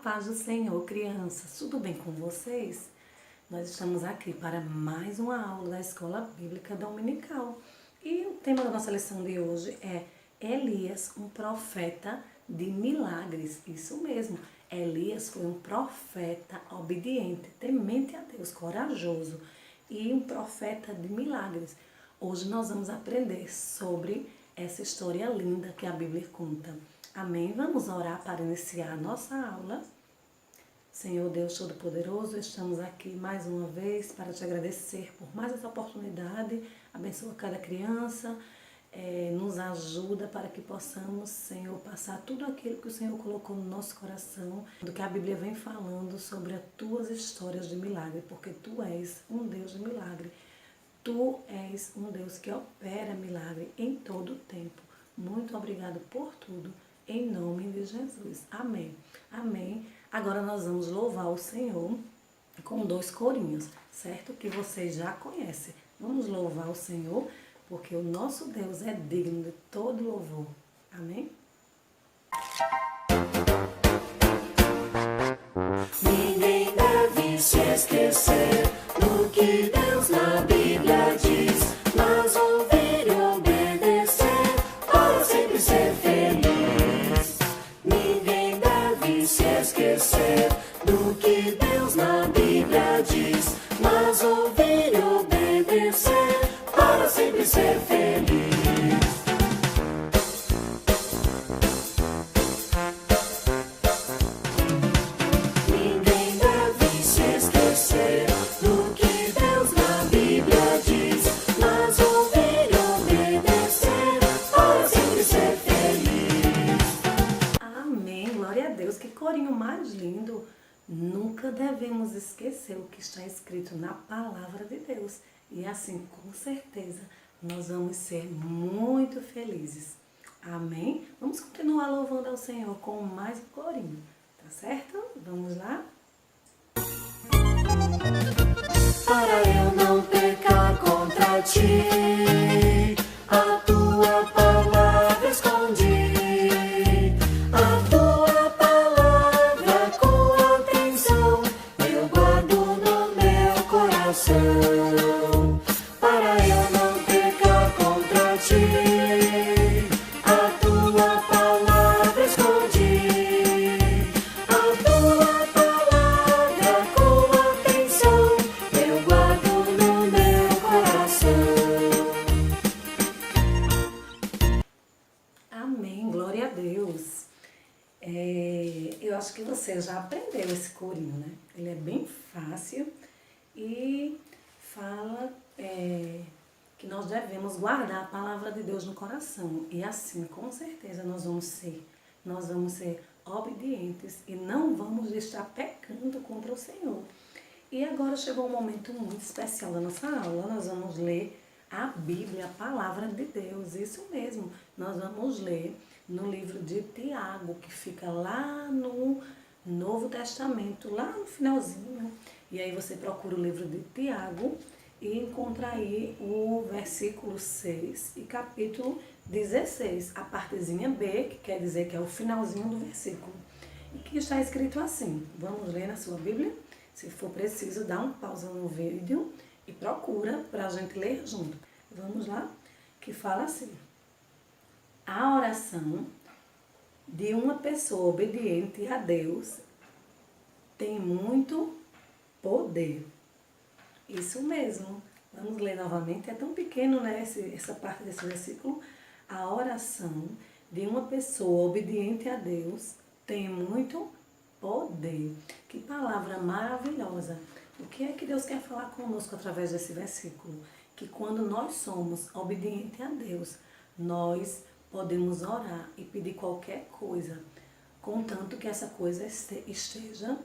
paz do Senhor, crianças, tudo bem com vocês? Nós estamos aqui para mais uma aula da Escola Bíblica Dominical. E o tema da nossa lição de hoje é Elias, um profeta de milagres. Isso mesmo, Elias foi um profeta obediente, temente a Deus, corajoso e um profeta de milagres. Hoje nós vamos aprender sobre essa história linda que a Bíblia conta. Amém? Vamos orar para iniciar a nossa aula. Senhor Deus Todo-Poderoso, estamos aqui mais uma vez para te agradecer por mais essa oportunidade. Abençoa cada criança, nos ajuda para que possamos, Senhor, passar tudo aquilo que o Senhor colocou no nosso coração, do que a Bíblia vem falando sobre as tuas histórias de milagre, porque tu és um Deus de milagre. Tu és um Deus que opera milagre em todo o tempo. Muito obrigado por tudo, em nome de Jesus. Amém. Amém. Agora nós vamos louvar o Senhor com 2 corinhos, certo? Que vocês já conhecem. Vamos louvar o Senhor, porque o nosso Deus é digno de todo louvor. Amém? Ninguém deve se esquecer do que Deus na Bíblia diz, mas ouvir e obedecer para sempre ser feliz. Ninguém deve se esquecer do que Deus na Bíblia diz, mas ouvir e obedecer para sempre ser feliz. Corinho mais lindo, nunca devemos esquecer o que está escrito na palavra de Deus. E assim, com certeza, nós vamos ser muito felizes. Amém? Vamos continuar louvando ao Senhor com mais um corinho, tá certo? Vamos lá? Para eu não pecar contra ti, a tua palavra escondi. Para eu não pecar contra ti, a tua palavra escondi. A tua palavra com atenção eu guardo no meu coração. Amém, glória a Deus. Eu acho que você já aprendeu esse corinho, né? Ele é bem fácil e fala que nós devemos guardar a palavra de Deus no coração. E assim, com certeza, nós vamos ser obedientes e não vamos estar pecando contra o Senhor. E agora chegou um momento muito especial da nossa aula. Nós vamos ler a Bíblia, a palavra de Deus. Isso mesmo, nós vamos ler no livro de Tiago, que fica lá no Novo Testamento, lá no finalzinho. E aí você procura o livro de Tiago e encontra aí o versículo 6 e capítulo 16, a partezinha B, que quer dizer que é o finalzinho do versículo. E que está escrito assim, vamos ler na sua Bíblia? Se for preciso, dá um pausa no vídeo e procura para a gente ler junto. Vamos lá? Que fala assim: a oração de uma pessoa obediente a Deus tem muito poder. Isso mesmo. Vamos ler novamente. É tão pequeno, né, essa parte desse versículo. A oração de uma pessoa obediente a Deus tem muito poder. Que palavra maravilhosa. O que é que Deus quer falar conosco através desse versículo? Que quando nós somos obedientes a Deus, nós podemos orar e pedir qualquer coisa, contanto que essa coisa esteja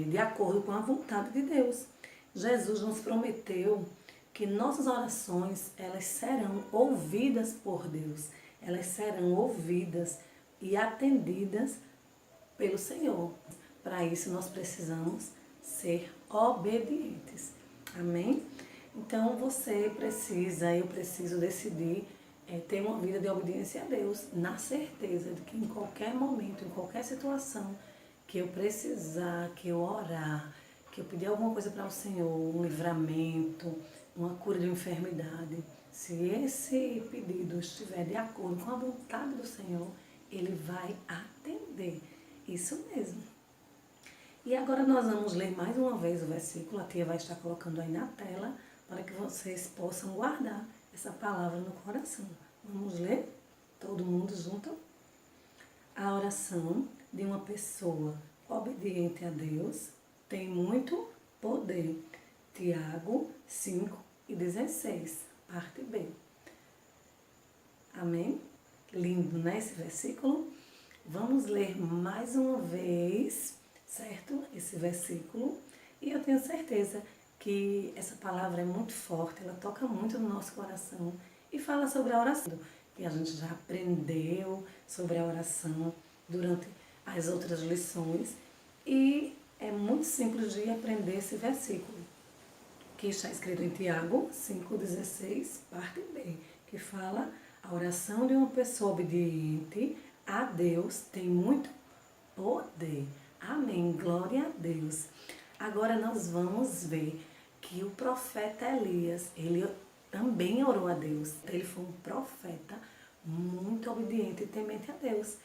de acordo com a vontade de Deus. Jesus nos prometeu que nossas orações, elas serão ouvidas por Deus. Elas serão ouvidas e atendidas pelo Senhor. Para isso nós precisamos ser obedientes. Amém? Então você precisa, eu preciso decidir ter uma vida de obediência a Deus, na certeza de que em qualquer momento, em qualquer situação, que eu precisar, que eu orar, que eu pedir alguma coisa para o Senhor, um livramento, uma cura de uma enfermidade, se esse pedido estiver de acordo com a vontade do Senhor, Ele vai atender. Isso mesmo. E agora nós vamos ler mais uma vez o versículo, a tia vai estar colocando aí na tela, para que vocês possam guardar essa palavra no coração. Vamos ler? Todo mundo junto? A oração de uma pessoa obediente a Deus tem muito poder. Tiago 5:16, parte B. Amém? Lindo, né, esse versículo? Vamos ler mais uma vez, certo? Esse versículo. E eu tenho certeza que essa palavra é muito forte, ela toca muito no nosso coração e fala sobre a oração. E a gente já aprendeu sobre a oração durante as outras lições. E é muito simples de aprender esse versículo, que está escrito em Tiago 5:16, parte B, que fala: a oração de uma pessoa obediente a Deus tem muito poder. Amém. Glória a Deus. Agora nós vamos ver que o profeta Elias, ele também orou a Deus. Ele foi um profeta muito obediente e temente a Deus.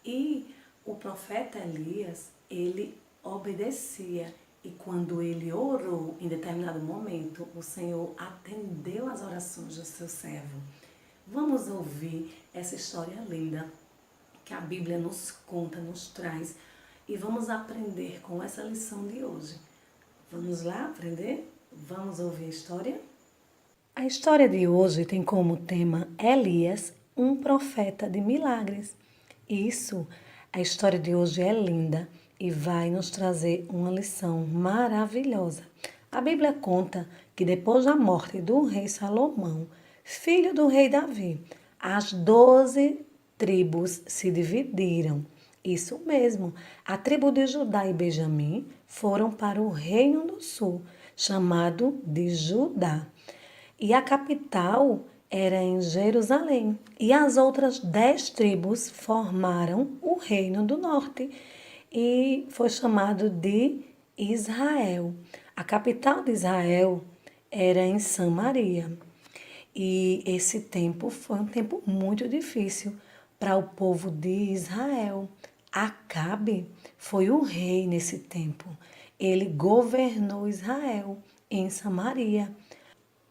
E o profeta Elias, ele obedecia. E quando ele orou, em determinado momento, o Senhor atendeu as orações do seu servo. Vamos ouvir essa história linda que a Bíblia nos conta, nos traz. E vamos aprender com essa lição de hoje. Vamos lá aprender? Vamos ouvir a história? A história de hoje tem como tema Elias, um profeta de milagres. Isso, a história de hoje é linda e vai nos trazer uma lição maravilhosa. A Bíblia conta que depois da morte do rei Salomão, filho do rei Davi, as 12 tribos se dividiram. Isso mesmo, a tribo de Judá e Benjamim foram para o reino do sul, chamado de Judá. E a capital era em Jerusalém. E as outras 10 tribos formaram o reino do norte e foi chamado de Israel. A capital de Israel era em Samaria. E esse tempo foi um tempo muito difícil para o povo de Israel. Acabe foi o rei nesse tempo. Ele governou Israel em Samaria.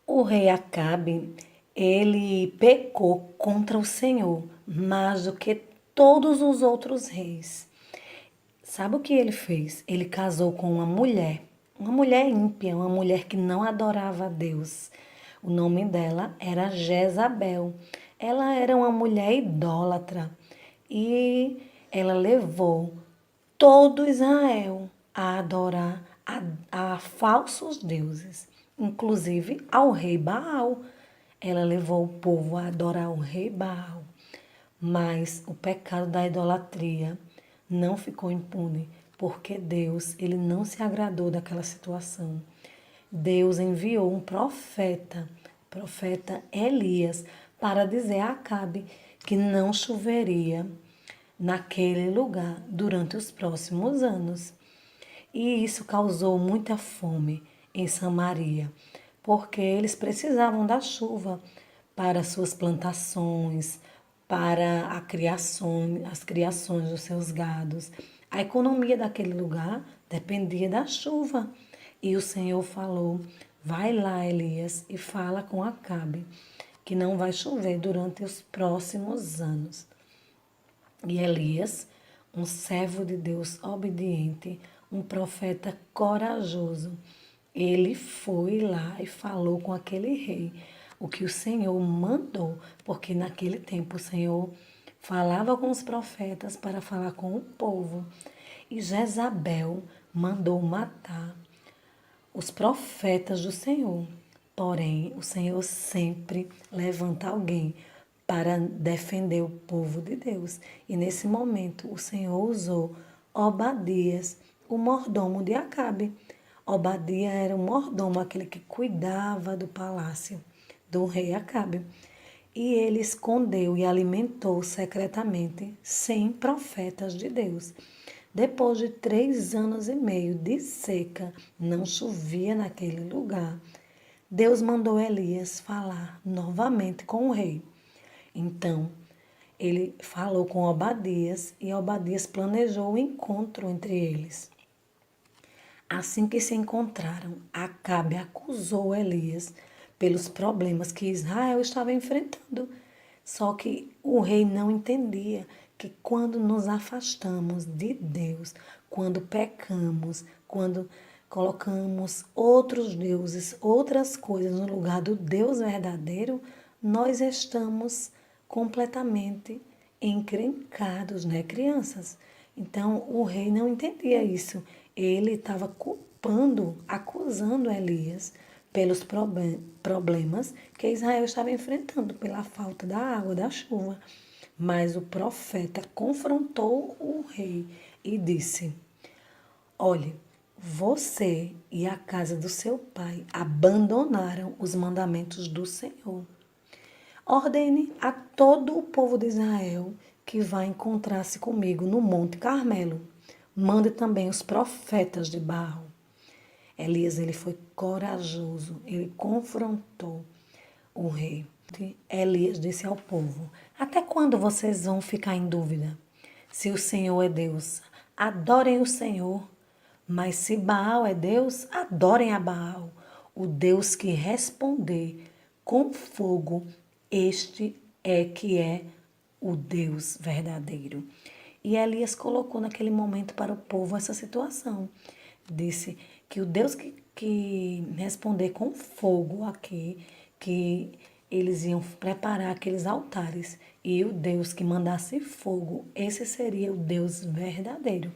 O rei Acabe, ele pecou contra o Senhor mais do que todos os outros reis. Sabe o que ele fez? Ele casou com uma mulher ímpia, uma mulher que não adorava a Deus. O nome dela era Jezabel. Ela era uma mulher idólatra e ela levou todo Israel a adorar a falsos deuses, inclusive ao rei Baal. Ela levou o povo a adorar o rei Baal. Mas o pecado da idolatria não ficou impune, porque Deus, ele não se agradou daquela situação. Deus enviou um profeta Elias, para dizer a Acabe que não choveria naquele lugar durante os próximos anos. E isso causou muita fome em Samaria, porque eles precisavam da chuva para suas plantações, para as criações dos seus gados. A economia daquele lugar dependia da chuva. E o Senhor falou: vai lá, Elias, e fala com Acabe que não vai chover durante os próximos anos. E Elias, um servo de Deus obediente, um profeta corajoso, ele foi lá e falou com aquele rei o que o Senhor mandou, porque naquele tempo o Senhor falava com os profetas para falar com o povo. E Jezabel mandou matar os profetas do Senhor. Porém, o Senhor sempre levanta alguém para defender o povo de Deus. E nesse momento, o Senhor usou Obadias, o mordomo de Acabe. Obadia era o mordomo, aquele que cuidava do palácio do rei Acabe. E ele escondeu e alimentou secretamente 100 profetas de Deus. Depois de 3 anos e meio de seca, não chovia naquele lugar. Deus mandou Elias falar novamente com o rei. Então, ele falou com Obadias e Obadias planejou o encontro entre eles. Assim que se encontraram, Acabe acusou Elias pelos problemas que Israel estava enfrentando. Só que o rei não entendia que quando nos afastamos de Deus, quando pecamos, quando colocamos outros deuses, outras coisas no lugar do Deus verdadeiro, nós estamos completamente encrencados, né, crianças? Então o rei não entendia isso. Ele estava culpando, acusando Elias pelos problemas que Israel estava enfrentando, pela falta da água, da chuva. Mas o profeta confrontou o rei e disse: Olhe, você e a casa do seu pai abandonaram os mandamentos do Senhor. Ordene a todo o povo de Israel que vá encontrar-se comigo no Monte Carmelo. Mande também os profetas de Baal. Elias, ele foi corajoso, ele confrontou o rei. Elias disse ao povo: Até quando vocês vão ficar em dúvida? Se o Senhor é Deus, adorem o Senhor. Mas se Baal é Deus, adorem a Baal. O Deus que responder com fogo, este é o Deus verdadeiro. E Elias colocou naquele momento para o povo essa situação. Disse que o Deus que responder com fogo aqui, que eles iam preparar aqueles altares. E o Deus que mandasse fogo, esse seria o Deus verdadeiro.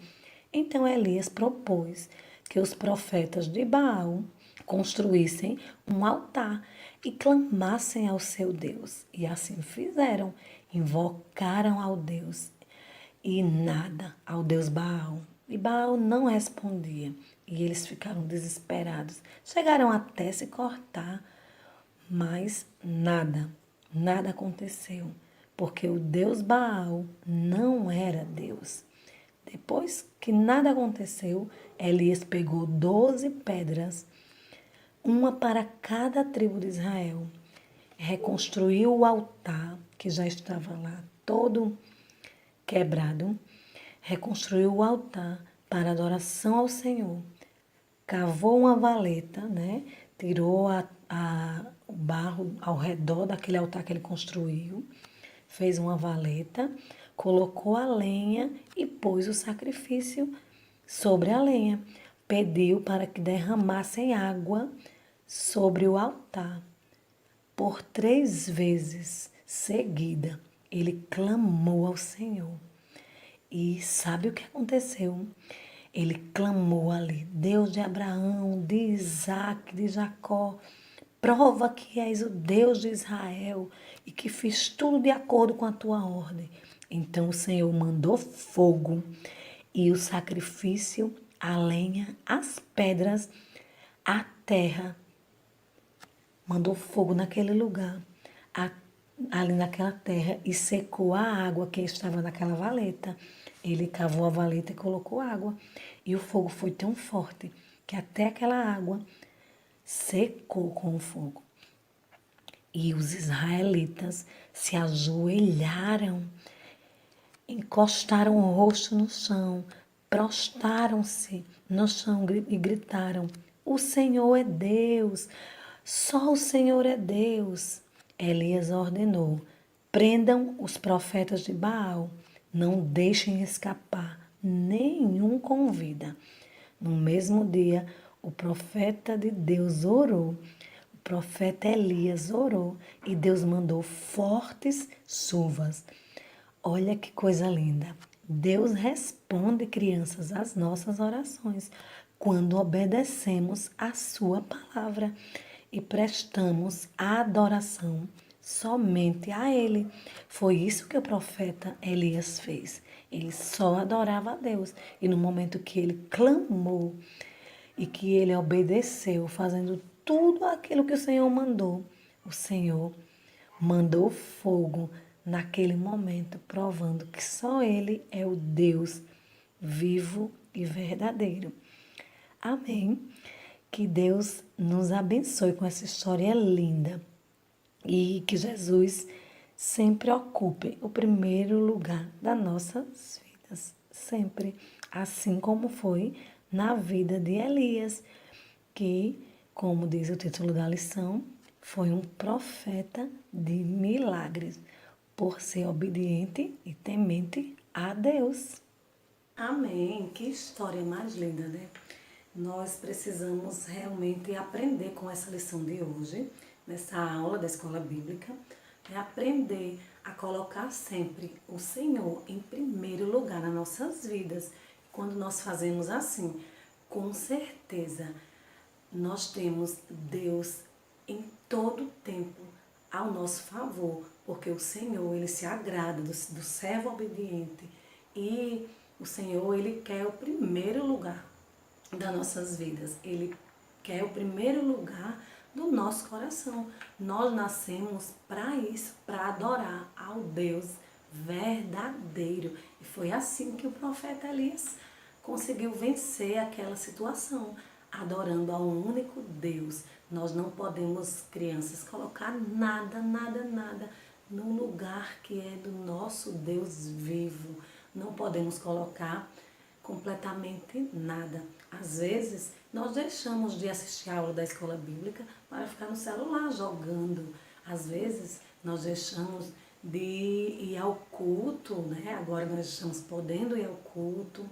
Então Elias propôs que os profetas de Baal construíssem um altar e clamassem ao seu Deus. E assim fizeram, invocaram ao Deus e nada ao Deus Baal. E Baal não respondia e eles ficaram desesperados. Chegaram até se cortar, mas nada aconteceu, porque o Deus Baal não era Deus. Depois que nada aconteceu, Elias pegou 12 pedras, uma para cada tribo de Israel, reconstruiu o altar, que já estava lá todo quebrado, reconstruiu o altar para adoração ao Senhor, cavou uma valeta, né? Tirou o barro ao redor daquele altar que ele construiu, fez uma valeta, colocou a lenha e pôs o sacrifício sobre a lenha. Pediu para que derramassem água sobre o altar. Por 3 vezes seguida, ele clamou ao Senhor. E sabe o que aconteceu? Ele clamou ali: Deus de Abraão, de Isaac, de Jacó, prova que és o Deus de Israel e que fiz tudo de acordo com a tua ordem. Então o Senhor mandou fogo e o sacrifício, a lenha, as pedras, a terra. Mandou fogo naquele lugar, ali naquela terra, e secou a água que estava naquela valeta. Ele cavou a valeta e colocou água. E o fogo foi tão forte que até aquela água secou com o fogo. E os israelitas se ajoelharam, encostaram o rosto no chão, prostaram-se no chão e gritaram: O Senhor é Deus, só o Senhor é Deus. Elias ordenou: prendam os profetas de Baal, não deixem escapar nenhum com vida. No mesmo dia, o profeta de Deus orou. O profeta Elias orou e Deus mandou fortes chuvas. Olha que coisa linda. Deus responde, crianças, às nossas orações quando obedecemos a sua palavra e prestamos adoração somente a Ele. Foi isso que o profeta Elias fez. Ele só adorava a Deus. E no momento que ele clamou e que ele obedeceu, fazendo tudo aquilo que o Senhor mandou, o Senhor mandou fogo naquele momento, provando que só Ele é o Deus vivo e verdadeiro. Amém. Que Deus nos abençoe com essa história linda e que Jesus sempre ocupe o primeiro lugar das nossas vidas, sempre, assim como foi na vida de Elias, que, como diz o título da lição, foi um profeta de milagres, por ser obediente e temente a Deus. Amém. Que história mais linda, né? Nós precisamos realmente aprender com essa lição de hoje, nessa aula da escola bíblica, é aprender a colocar sempre o Senhor em primeiro lugar nas nossas vidas. Quando nós fazemos assim, com certeza, nós temos Deus em todo tempo ao nosso favor, porque o Senhor, Ele se agrada do servo obediente e o Senhor, Ele quer o primeiro lugar das nossas vidas. Ele quer o primeiro lugar do nosso coração. Nós nascemos para isso, para adorar ao Deus verdadeiro. E foi assim que o profeta Elias conseguiu vencer aquela situação, adorando ao único Deus. Nós não podemos, crianças, colocar nada no lugar que é do nosso Deus vivo. Não podemos colocar completamente nada. Às vezes, nós deixamos de assistir a aula da escola bíblica para ficar no celular jogando. Às vezes, nós deixamos de ir ao culto, né? Agora nós estamos podendo ir ao culto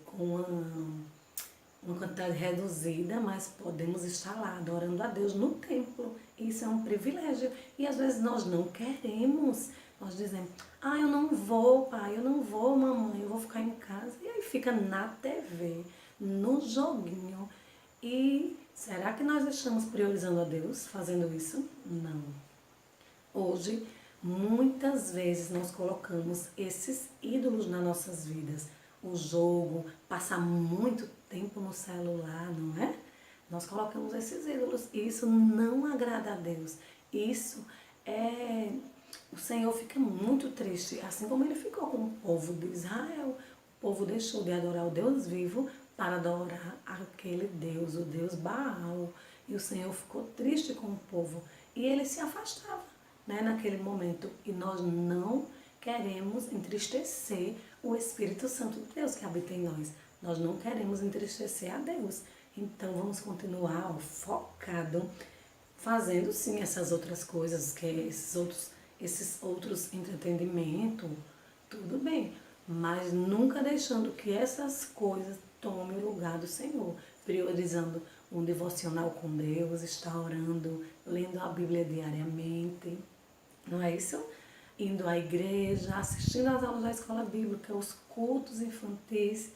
com uma quantidade reduzida, mas podemos estar lá adorando a Deus no templo. Isso é um privilégio. E às vezes nós não queremos. Nós dizemos, eu não vou, pai, eu não vou, mamãe, eu vou ficar em casa. E aí fica na TV, no joguinho. E será que nós estamos priorizando a Deus fazendo isso? Não. Hoje, muitas vezes nós colocamos esses ídolos nas nossas vidas. O jogo, passar muito tempo no celular, não é? Nós colocamos esses ídolos e isso não agrada a Deus. Isso é... O Senhor fica muito triste, assim como ele ficou com o povo de Israel. O povo deixou de adorar o Deus vivo para adorar aquele Deus, o Deus Baal. E o Senhor ficou triste com o povo e ele se afastava, né, naquele momento. E nós não queremos entristecer o Espírito Santo de Deus que habita em nós. Nós não queremos entristecer a Deus. Então vamos continuar focado, fazendo sim essas outras coisas, que é esses outros entretenimentos, tudo bem, mas nunca deixando que essas coisas tomem o lugar do Senhor, priorizando um devocional com Deus, estar orando, lendo a Bíblia diariamente, não é isso? Indo à igreja, assistindo às aulas da escola bíblica, os cultos infantis,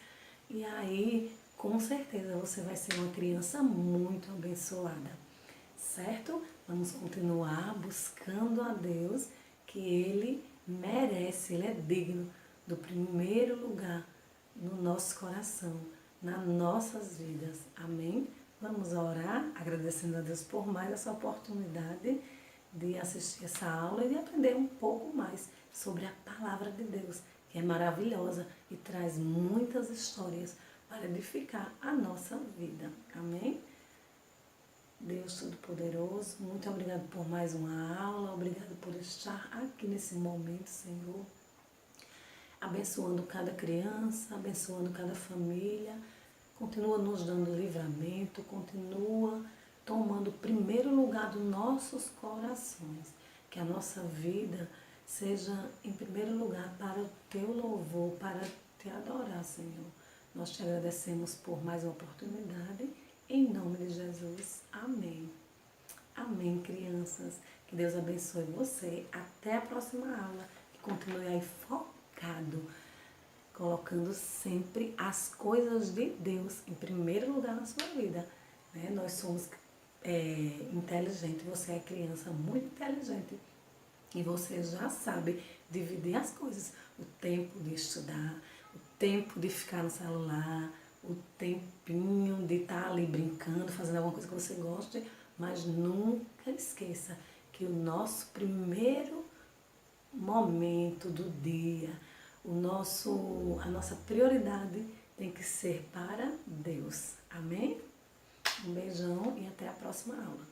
e aí, com certeza, você vai ser uma criança muito abençoada, certo? Vamos continuar buscando a Deus, que Ele merece, Ele é digno do primeiro lugar no nosso coração, nas nossas vidas. Amém? Vamos orar, agradecendo a Deus por mais essa oportunidade de assistir essa aula e de aprender um pouco mais sobre a palavra de Deus, que é maravilhosa e traz muitas histórias para edificar a nossa vida. Amém? Deus Todo-Poderoso, muito obrigado por mais uma aula, obrigado por estar aqui nesse momento, Senhor, abençoando cada criança, abençoando cada família, continua nos dando livramento, continua tomando o primeiro lugar dos nossos corações, que a nossa vida seja em primeiro lugar para o Teu louvor, para Te adorar, Senhor. Nós Te agradecemos por mais uma oportunidade. Em nome de Jesus, amém. Amém, crianças. Que Deus abençoe você. Até a próxima aula. Que continue aí focado, colocando sempre as coisas de Deus em primeiro lugar na sua vida. Né? Nós somos inteligentes, você é criança muito inteligente. E você já sabe dividir as coisas. O tempo de estudar, o tempo de ficar no celular, o tempinho de estar ali brincando, fazendo alguma coisa que você goste, mas nunca esqueça que o nosso primeiro momento do dia, a nossa prioridade tem que ser para Deus. Amém? Um beijão e até a próxima aula.